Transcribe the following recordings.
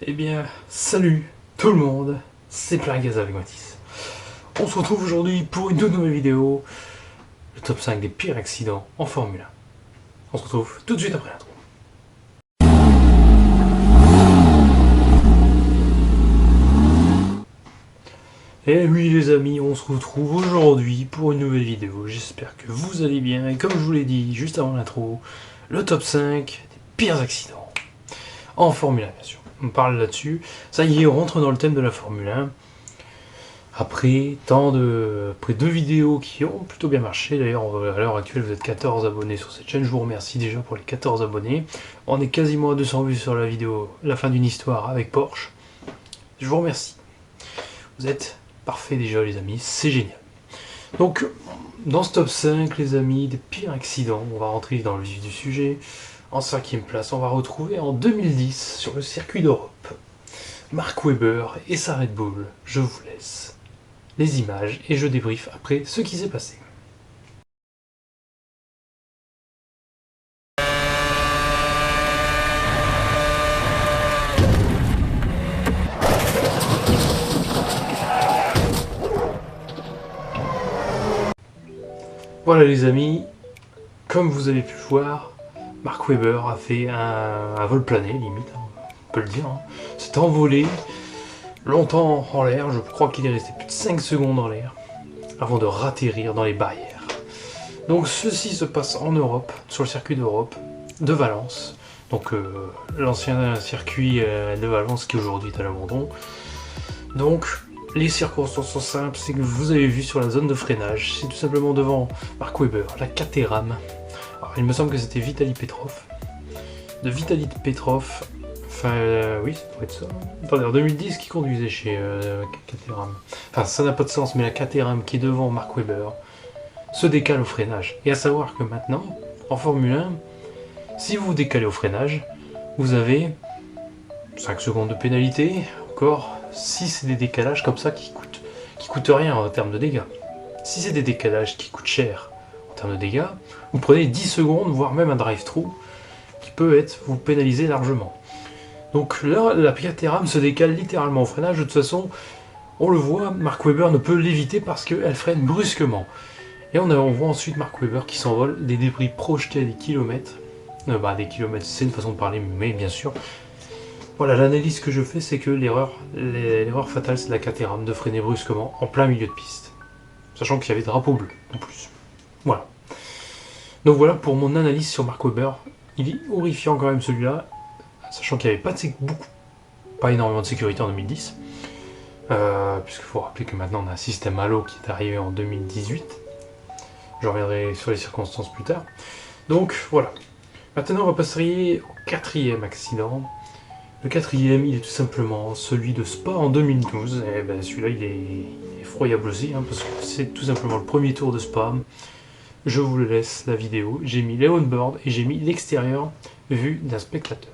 Eh bien, salut tout le monde, c'est Plein Gaz avec Mathis. On se retrouve aujourd'hui pour une toute nouvelle vidéo, le top 5 des pires accidents en Formule 1. On se retrouve tout de suite après l'intro. Et oui les amis, on se retrouve aujourd'hui pour une nouvelle vidéo. J'espère que vous allez bien et comme je vous l'ai dit juste avant l'intro, le top 5 des pires accidents en Formule 1 bien sûr. On parle là-dessus. Ça y est, on rentre dans le thème de la Formule 1. Après deux vidéos qui ont plutôt bien marché, d'ailleurs à l'heure actuelle vous êtes 14 abonnés sur cette chaîne, je vous remercie déjà pour les 14 abonnés. On est quasiment à 200 vues sur la vidéo La fin d'une histoire avec Porsche. Je vous remercie. Vous êtes parfaits déjà les amis, c'est génial. Donc dans ce top 5 les amis, des pires accidents, on va rentrer dans le vif du sujet. En 5ème place, on va retrouver en 2010 sur le circuit d'Europe Mark Webber et sa Red Bull. Je vous laisse les images et je débriefe après ce qui s'est passé. Voilà les amis, comme vous avez pu le voir, Mark Webber a fait un vol plané limite, on peut le dire. S'est envolé longtemps en l'air, je crois qu'il est resté plus de 5 secondes en l'air avant de ratterrir dans les barrières. Donc ceci se passe en Europe, sur le circuit d'Europe de Valence, donc l'ancien circuit de Valence qui aujourd'hui est à l'abandon. Donc les circonstances sont simples, c'est que vous avez vu sur la zone de freinage, c'est tout simplement devant Mark Webber, la Caterham. Alors, il me semble que c'était Vitaly Petrov. De Vitaly Petrov, enfin oui, ça doit être ça. Attendez, en 2010, qui conduisait chez Caterham. Enfin, ça n'a pas de sens, mais la Caterham qui est devant Mark Webber se décale au freinage. Et à savoir que maintenant, en Formule 1, si vous vous décalez au freinage, vous avez 5 secondes de pénalité, encore si c'est des décalages comme ça qui coûtent rien en termes de dégâts. Si c'est des décalages qui coûtent cher en termes de dégâts, vous prenez 10 secondes, voire même un drive-through, qui peut vous pénaliser largement. Donc là, la Caterham se décale littéralement au freinage. De toute façon, on le voit, Mark Webber ne peut l'éviter parce qu'elle freine brusquement. Et on voit ensuite Mark Webber qui s'envole, des débris projetés à des kilomètres. Des kilomètres, c'est une façon de parler, mais bien sûr. Voilà, l'analyse que je fais, c'est que l'erreur fatale, c'est de la Caterham de freiner brusquement en plein milieu de piste. Sachant qu'il y avait drapeau bleu, en plus. Voilà. Donc voilà pour mon analyse sur Mark Webber. Il est horrifiant quand même celui-là, sachant qu'il n'y avait pas énormément de sécurité en 2010. Puisqu'il faut rappeler que maintenant on a un système Halo qui est arrivé en 2018. Je reviendrai sur les circonstances plus tard. Donc voilà. Maintenant on va passer au 4e accident. Le 4e, il est tout simplement celui de Spa en 2012. Et ben celui-là, il est effroyable aussi, parce que c'est tout simplement le premier tour de Spa. Je vous le laisse la vidéo. J'ai mis les on-board et j'ai mis l'extérieur vu d'un spectateur.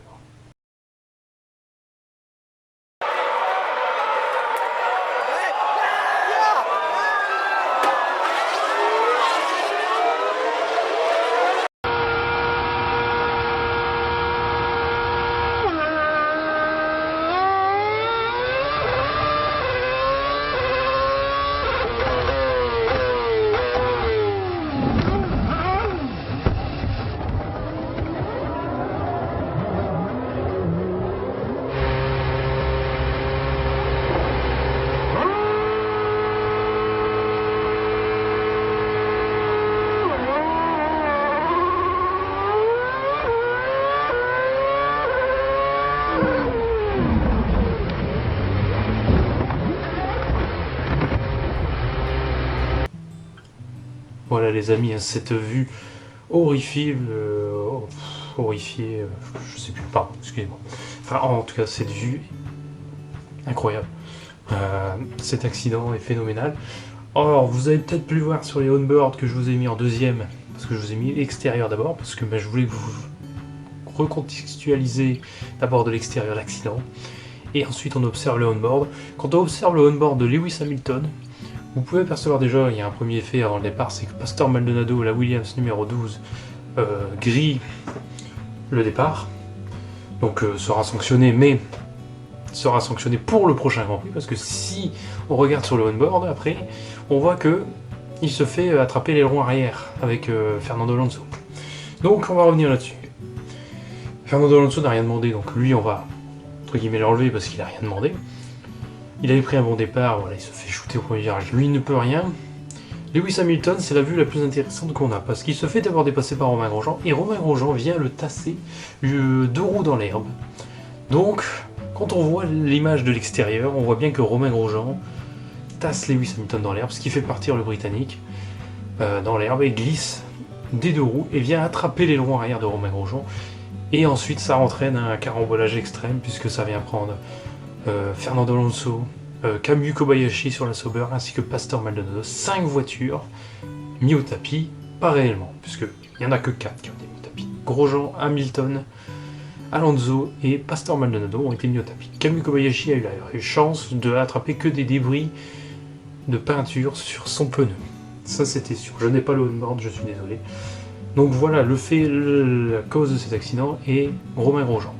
Voilà les amis, cette vue horrifique, je sais plus, pardon, excusez-moi. Enfin, en tout cas, cette vue incroyable. Cet accident est phénoménal. Alors, vous avez peut-être pu le voir sur les on-board que je vous ai mis en 2e, parce que je vous ai mis l'extérieur d'abord, parce que je voulais que vous recontextualisez d'abord de l'extérieur l'accident, et ensuite on observe le on-board. Quand on observe le on-board de Lewis Hamilton, vous pouvez apercevoir déjà, il y a un premier effet avant le départ, c'est que Pastor Maldonado, la Williams numéro 12, grille le départ, donc sera sanctionné, mais sera sanctionné pour le prochain Grand Prix, parce que si on regarde sur le on-board après, on voit que il se fait attraper l'aileron arrière avec Fernando Alonso. Donc on va revenir là-dessus. Fernando Alonso n'a rien demandé, donc lui on va entre guillemets l'enlever parce qu'il n'a rien demandé. Il avait pris un bon départ, voilà, il se fait shooter au premier virage, lui il ne peut rien. Lewis Hamilton, c'est la vue la plus intéressante qu'on a, parce qu'il se fait d'abord dépasser par Romain Grosjean, et Romain Grosjean vient le tasser deux roues dans l'herbe. Donc, quand on voit l'image de l'extérieur, on voit bien que Romain Grosjean tasse Lewis Hamilton dans l'herbe, ce qui fait partir le Britannique dans l'herbe et glisse des deux roues et vient attraper l'aileron arrière de Romain Grosjean. Et ensuite, ça entraîne un carambolage extrême, puisque ça vient prendre Fernando Alonso, Kamui Kobayashi sur la Sauber, ainsi que Pastor Maldonado. 5 voitures mis au tapis, pas réellement, puisqu'il n'y en a que 4 qui ont été mis au tapis. Grosjean, Hamilton, Alonso et Pastor Maldonado ont été mis au tapis. Kamui Kobayashi a eu la chance de attraper que des débris de peinture sur son pneu. Ça c'était sûr. Je n'ai pas le on-board, je suis désolé. Donc voilà, la cause de cet accident est Romain Grosjean,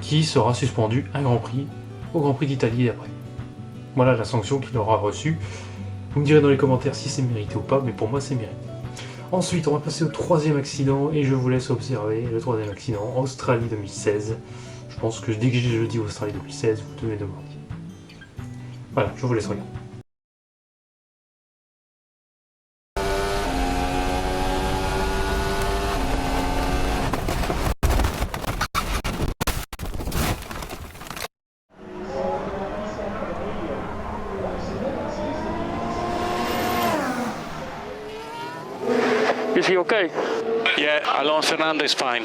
qui sera suspendu un Grand Prix au Grand Prix d'Italie d'après. Voilà la sanction qu'il aura reçue. Vous me direz dans les commentaires si c'est mérité ou pas, mais pour moi c'est mérité. Ensuite, on va passer au troisième accident, et je vous laisse observer le troisième accident, Australie 2016. Je pense que dès que je dis Australie 2016, vous devez demander. Voilà, je vous laisse regarder. Is he okay? Yeah, Alonso Fernando is fine.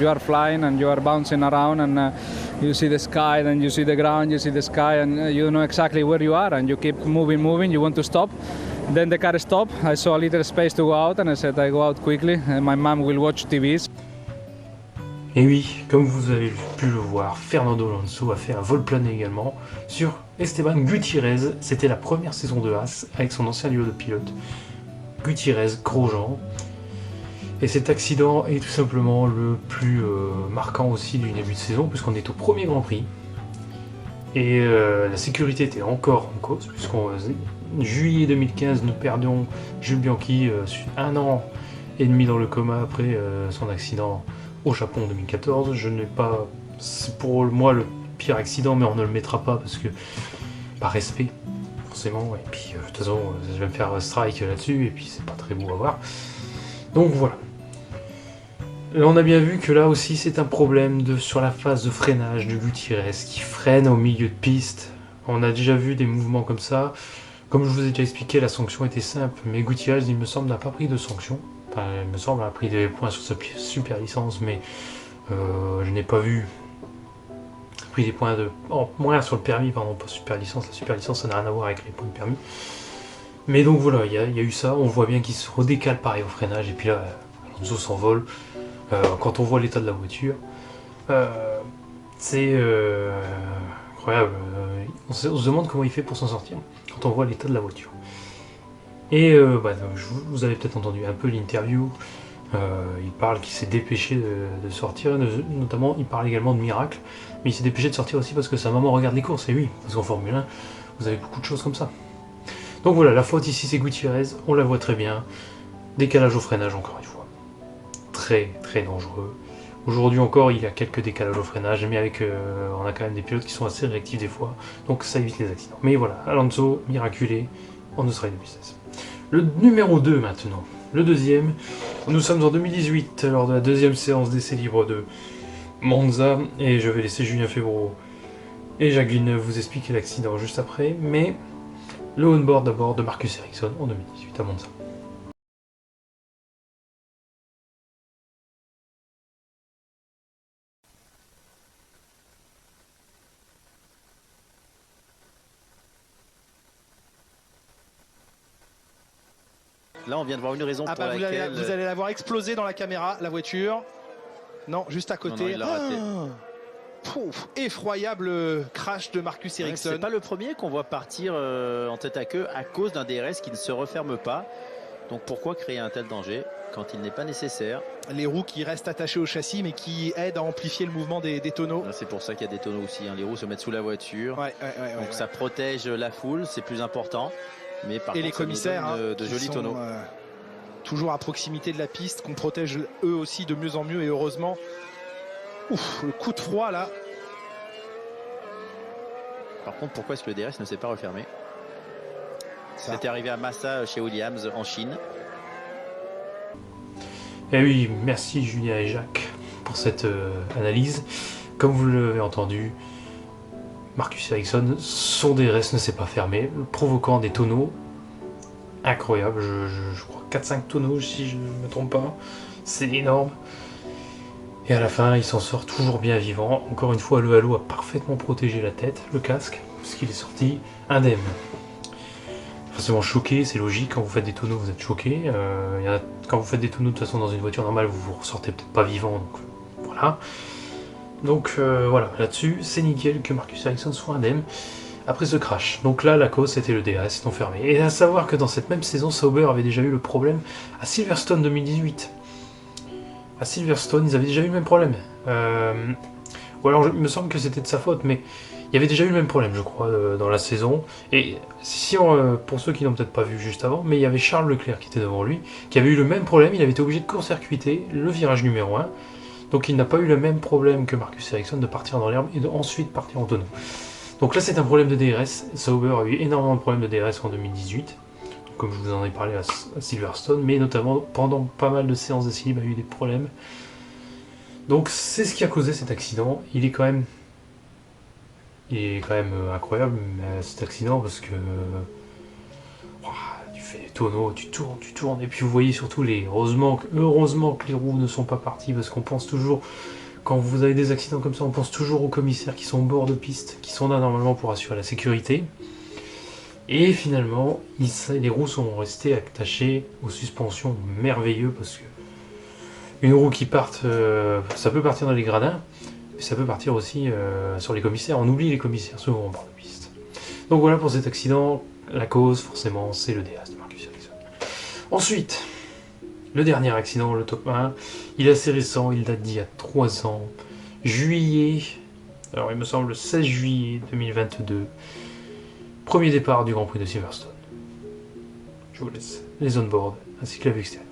You are flying and you are bouncing around and you see the sky, then you see the ground, you see the sky, and you know exactly where you are and you keep moving, you want to stop. Then the car stopped, I saw a little space to go out and I said I go out quickly and my mom will watch TVs. Et oui, comme vous avez pu le voir, Fernando Alonso a fait un vol plané également sur Esteban Gutiérrez. C'était la première saison de Haas avec son ancien duo de pilote, Gutiérrez, Grosjean. Et cet accident est tout simplement le plus marquant aussi du début de saison, puisqu'on est au premier Grand Prix. Et la sécurité était encore en cause, puisqu'en juillet 2015, nous perdions Jules Bianchi, 1 an et demi dans le coma après son accident au Japon en 2014. Je n'ai pas... C'est pour moi le pire accident, mais on ne le mettra pas, parce que par respect, forcément. Et puis, de toute façon, je vais me faire strike là-dessus, et puis c'est pas très beau à voir. Donc voilà. On a bien vu que là aussi c'est un problème sur la phase de freinage de Gutiérrez qui freine au milieu de piste. On a déjà vu des mouvements comme ça. Comme je vous ai déjà expliqué, la sanction était simple, mais Gutiérrez, il me semble, n'a pas pris de sanction. Enfin, il me semble, a pris des points sur sa super licence, mais je n'ai pas vu pris des points de... Oh, moins sur le permis, pardon, pas super licence. La super licence, ça n'a rien à voir avec les points de permis. Mais donc voilà, il y a eu ça. On voit bien qu'il se redécale pareil au freinage, et puis là, Alonso s'envole. Quand on voit l'état de la voiture, c'est incroyable. On se demande comment il fait pour s'en sortir quand on voit l'état de la voiture. Et vous avez peut-être entendu un peu l'interview. Il parle qu'il s'est dépêché de sortir, notamment il parle également de miracle, mais il s'est dépêché de sortir aussi parce que sa maman regarde les courses. Et oui, parce qu'en Formule 1, vous avez beaucoup de choses comme ça. Donc voilà, la faute ici c'est Gutiérrez, on la voit très bien. Décalage au freinage encore une fois. Très très dangereux. Aujourd'hui encore, il y a quelques décalages au freinage, mais on a quand même des pilotes qui sont assez réactifs des fois, donc ça évite les accidents. Mais voilà, Alonso, miraculé, en Australie 2016. Le numéro 2 maintenant, le deuxième. Nous sommes en 2018, lors de la deuxième séance d'essai libre de Monza, et je vais laisser Julien Febvreau et Jacques Villeneuve vous expliquer l'accident juste après, mais le on-board d'abord de Marcus Ericsson en 2018 à Monza. Là, on vient de voir une raison pour laquelle... Vous allez la voir exploser dans la caméra, la voiture. Non, juste à côté. Non, il l'a raté. Pouf, effroyable crash de Marcus Ericsson. C'est pas le premier qu'on voit partir en tête à queue à cause d'un DRS qui ne se referme pas. Donc pourquoi créer un tel danger quand il n'est pas nécessaire? Les roues qui restent attachées au châssis mais qui aident à amplifier le mouvement des tonneaux. C'est pour ça qu'il y a des tonneaux aussi, hein. Les roues se mettent sous la voiture. Donc ça ouais. protège la foule, c'est plus important. Mais par et contre, les commissaires, ça nous donne, de qui jolis sont, tonneaux. Toujours à proximité de la piste, qu'on protège eux aussi de mieux en mieux et heureusement. Ouf, le coup de froid là. Par contre, pourquoi est-ce que le DRS ne s'est pas refermé? C'était arrivé à Massa chez Williams en Chine. Eh oui, merci Julien et Jacques pour cette analyse. Comme vous l'avez entendu, Marcus Ericsson, son DRS ne s'est pas fermé, provoquant des tonneaux incroyables. Je crois 4-5 tonneaux si je ne me trompe pas. C'est énorme. Et à la fin, il s'en sort toujours bien vivant. Encore une fois, le halo a parfaitement protégé la tête, le casque, puisqu'il est sorti indemne. Forcément choqué, c'est logique, quand vous faites des tonneaux, vous êtes choqué. Quand vous faites des tonneaux, de toute façon, dans une voiture normale, vous vous ressortez peut-être pas vivant, donc voilà. Donc voilà, là-dessus, c'est nickel que Marcus Ericsson soit indemne après ce crash. Donc là, la cause, c'était le DRS non fermé. Et à savoir que dans cette même saison, Sauber avait déjà eu le problème à Silverstone 2018. À Silverstone, ils avaient déjà eu le même problème. Ou alors, il me semble que c'était de sa faute, mais il y avait déjà eu le même problème, je crois, dans la saison. Et si pour ceux qui n'ont peut-être pas vu juste avant, mais il y avait Charles Leclerc qui était devant lui, qui avait eu le même problème. Il avait été obligé de court-circuiter le virage numéro 1. Donc il n'a pas eu le même problème que Marcus Ericsson de partir dans l'herbe et de ensuite partir en tonneau. Donc là, c'est un problème de DRS. Sauber a eu énormément de problèmes de DRS en 2018. Comme je vous en ai parlé à Silverstone, mais notamment pendant pas mal de séances d'essai, il a eu des problèmes. Donc c'est ce qui a causé cet accident. Il est quand même incroyable cet accident parce que tu fais des tonneaux, tu tournes, et puis vous voyez surtout heureusement que les roues ne sont pas parties, parce qu'on pense toujours, quand vous avez des accidents comme ça, on pense toujours aux commissaires qui sont au bord de piste, qui sont là normalement pour assurer la sécurité. Et finalement, les roues sont restées attachées aux suspensions, merveilleux, parce que une roue qui parte, ça peut partir dans les gradins, mais ça peut partir aussi sur les commissaires. On oublie les commissaires souvent au bord de piste. Donc voilà pour cet accident. La cause, forcément, c'est le DRS de Marcus Ericsson. Ensuite, le dernier accident, le top 1, il est assez récent, il date d'il y a 3 ans. Juillet, alors il me semble le 16 juillet 2022. Premier départ du Grand Prix de Silverstone. Je vous laisse les on-board ainsi que la vue extérieure.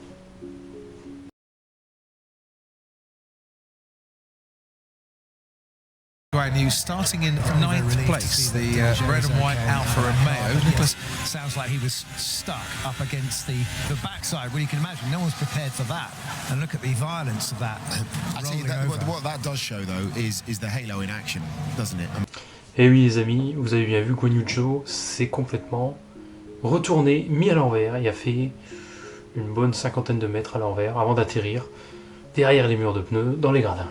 Great news, starting in 9th place, the red and white Alfa Romeo. Nicholas sounds like he was stuck up against the backside. Well, you can imagine, no one's prepared for that. And look at the violence of that. I tell you, what that does show, though, is the halo in action, doesn't it? Et oui les amis, vous avez bien vu, Guan Yu Zhou s'est complètement retourné, mis à l'envers, il a fait une bonne 50aine de mètres à l'envers avant d'atterrir derrière les murs de pneus dans les gradins.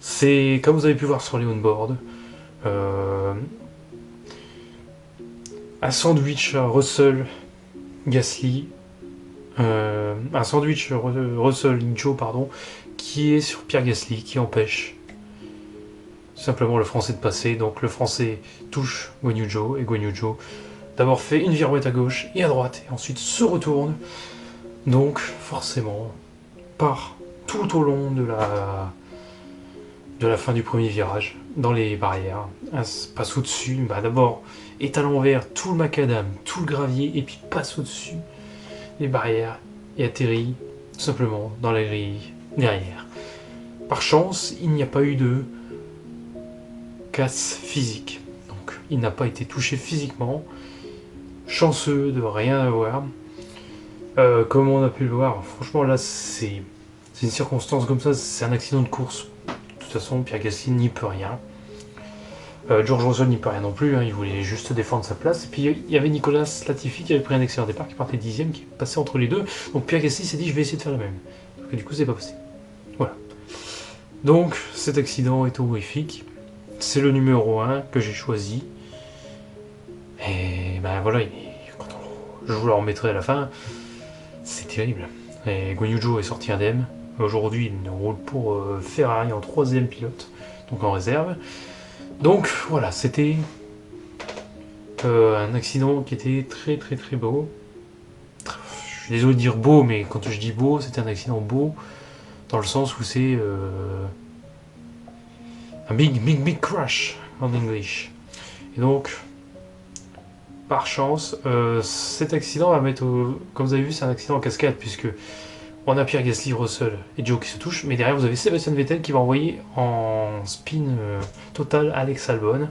C'est, comme vous avez pu voir sur les on-board, un sandwich Russell-Gasly, un sandwich Russell-Zhou, pardon, qui est sur Pierre Gasly, qui empêche simplement le français de passer. Donc le français touche Guan Yu Zhou, et Guan Yu Zhou d'abord fait une virouette à gauche et à droite, et ensuite se retourne. Donc forcément, part tout au long de la fin du premier virage, dans les barrières, passe au-dessus, d'abord est à l'envers tout le macadam, tout le gravier, et puis passe au-dessus les barrières, et atterrit tout simplement dans la grille derrière. Par chance, il n'y a pas eu de casse physique, donc il n'a pas été touché physiquement, chanceux de rien avoir. Comme on a pu le voir, franchement là c'est une circonstance comme ça, c'est un accident de course. De toute façon, Pierre Gasly n'y peut rien. George Russell n'y peut rien non plus, hein, il voulait juste défendre sa place. Et puis il y avait Nicolas Latifi qui avait pris un excellent départ, qui partait 10ème, qui passait entre les deux. Donc Pierre Gasly s'est dit, je vais essayer de faire la même. Parce que du coup, c'est pas possible. Voilà. Donc cet accident est horrifique. C'est le numéro 1 que j'ai choisi. Et voilà, je vous le remettrai à la fin. C'est terrible. Et Guan Yu Zhou est sorti indemne. Aujourd'hui, il roule pour Ferrari en 3ème pilote. donc en réserve. Donc voilà, c'était un accident qui était très beau. Je suis désolé de dire beau, mais quand je dis beau, c'était un accident beau dans le sens où c'est un big crash en English. Et donc, par chance, cet accident va mettre comme vous avez vu, c'est un accident en cascade, puisque on a Pierre Gasly, Russell et Joe qui se touchent, mais derrière vous avez Sebastian Vettel qui va envoyer en spin total Alex Albon,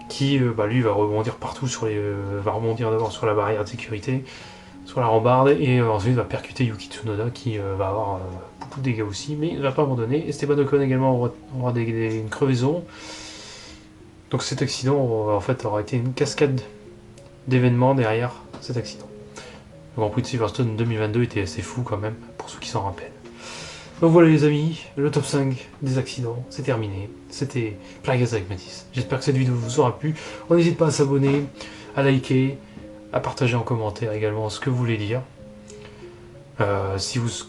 qui lui va rebondir partout va rebondir d'abord sur la barrière de sécurité, sur la rambarde, et ensuite va percuter Yuki Tsunoda qui va avoir beaucoup de dégâts aussi, mais il ne va pas abandonner. Esteban Ocon également aura une crevaison. Donc cet accident en fait aura été une cascade d'événements derrière cet accident. Le Grand Prix de Silverstone 2022 était assez fou quand même, pour ceux qui s'en rappellent. Donc voilà les amis, le top 5 des accidents, c'est terminé. C'était Plagas avec Mathis. J'espère que cette vidéo vous aura plu. On n'hésite pas à s'abonner, à liker, à partager en commentaire également ce que vous voulez dire.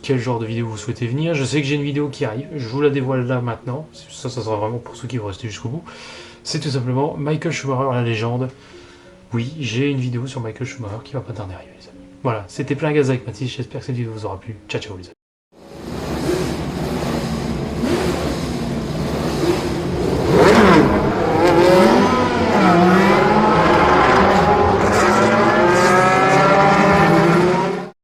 Quel genre de vidéo vous souhaitez venir. Je sais que j'ai une vidéo qui arrive, je vous la dévoile là maintenant. Ça sera vraiment pour ceux qui vont rester jusqu'au bout. C'est tout simplement Michael Schumacher, la légende. Oui, j'ai une vidéo sur Michael Schumacher qui va pas tarder à arriver les amis. Voilà, c'était plein gaz avec Mathis, j'espère que cette vidéo vous aura plu. Ciao ciao les amis.